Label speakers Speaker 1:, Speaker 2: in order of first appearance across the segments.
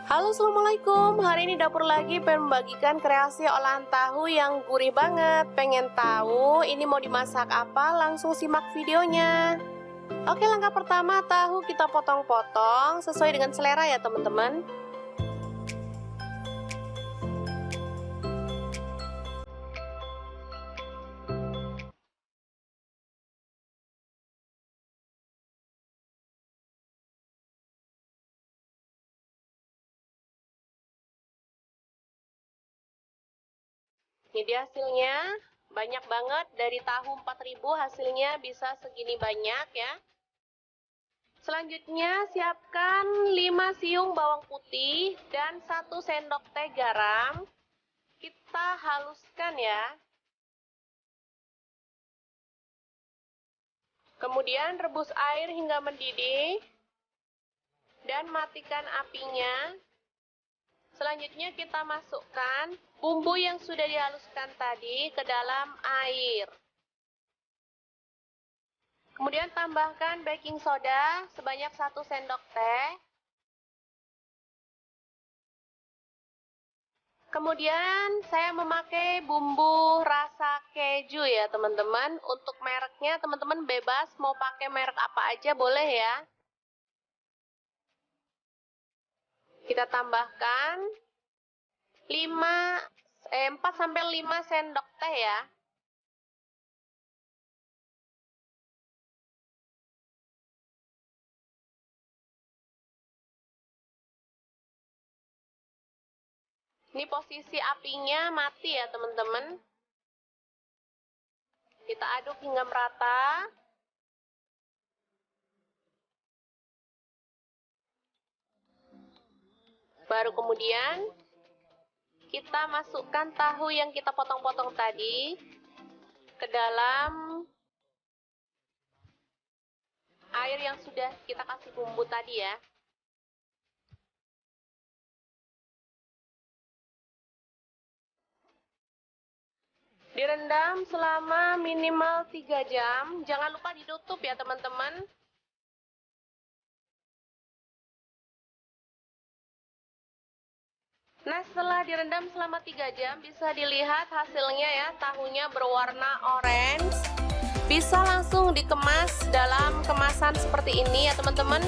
Speaker 1: Halo, assalamualaikum. Hari ini dapur lagi pengen membagikan kreasi olahan tahu yang gurih banget. Pengen tahu ini mau dimasak apa? Langsung simak videonya. Oke, langkah pertama, tahu kita potong-potong sesuai dengan selera ya teman-teman. Ini dia hasilnya, banyak banget. Dari tahu 4000 hasilnya bisa segini banyak ya. Selanjutnya siapkan 5 siung bawang putih dan 1 sendok teh garam. Kita haluskan ya. Kemudian rebus air hingga mendidih dan matikan apinya. Selanjutnya kita masukkan bumbu yang sudah dihaluskan tadi ke dalam air. Kemudian tambahkan baking soda sebanyak 1 sendok teh. Kemudian saya memakai bumbu rasa keju ya teman-teman. Untuk mereknya teman-teman bebas mau pakai merek apa aja boleh ya. Kita tambahkan 4-5 sendok teh ya. Ini posisi apinya mati ya teman-teman. Kita aduk hingga merata. Baru kemudian kita masukkan tahu yang kita potong-potong tadi ke dalam air yang sudah kita kasih bumbu tadi ya. Direndam selama minimal 3 jam. Jangan lupa ditutup ya teman-teman. Nah, setelah direndam selama 3 jam, bisa dilihat hasilnya ya, tahunya berwarna orange. Bisa langsung dikemas dalam kemasan seperti ini ya teman-teman.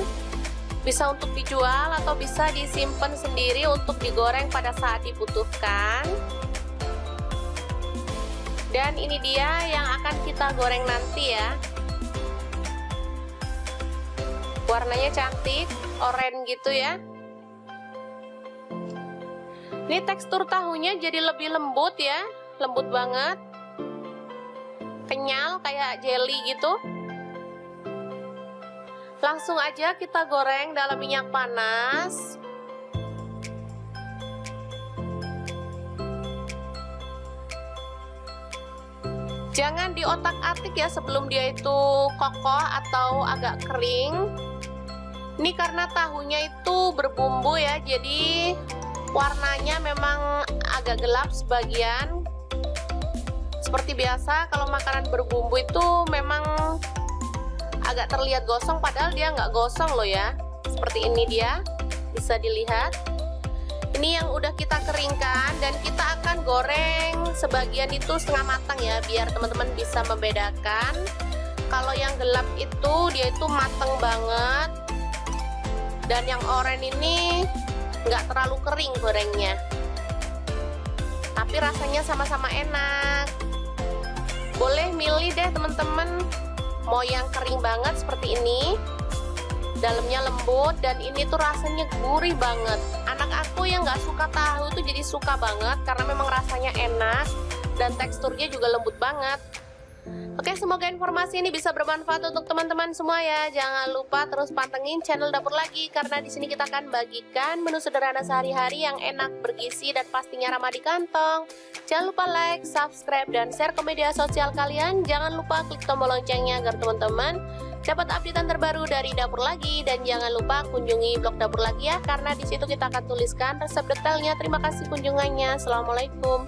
Speaker 1: Bisa untuk dijual atau bisa disimpan sendiri untuk digoreng pada saat dibutuhkan. Dan ini dia yang akan kita goreng nanti ya. Warnanya cantik, oranye gitu ya. Ini tekstur tahunya jadi lebih lembut ya, lembut banget, kenyal kayak jelly gitu. Langsung aja kita goreng dalam minyak panas. Jangan diotak-atik ya sebelum dia itu kokoh atau agak kering. Ini karena tahunya itu berbumbu ya, jadi warnanya memang agak gelap sebagian. Seperti biasa kalau makanan berbumbu itu memang agak terlihat gosong, padahal dia nggak gosong loh ya. Seperti ini dia, bisa dilihat. Ini yang udah kita keringkan dan kita akan goreng sebagian itu setengah matang ya, biar teman-teman bisa membedakan. Kalau yang gelap itu dia itu matang banget, dan yang oranye ini nggak terlalu kering gorengnya, tapi rasanya sama-sama enak. Boleh milih deh teman-teman, mau yang kering banget seperti ini, dalamnya lembut, dan ini tuh rasanya gurih banget. Anak aku yang nggak suka tahu tuh jadi suka banget karena memang rasanya enak dan teksturnya juga lembut banget. Oke, semoga informasi ini bisa bermanfaat untuk teman-teman semua ya. Jangan lupa terus pantengin channel Dapur Lagi, karena di sini kita akan bagikan menu sederhana sehari-hari yang enak, bergizi, dan pastinya ramah di kantong. Jangan lupa like, subscribe, dan share ke media sosial kalian. Jangan lupa klik tombol loncengnya agar teman-teman dapat updatean terbaru dari Dapur Lagi. Dan jangan lupa kunjungi blog Dapur Lagi ya, karena di situ kita akan tuliskan resep detailnya. Terima kasih kunjungannya. Assalamualaikum.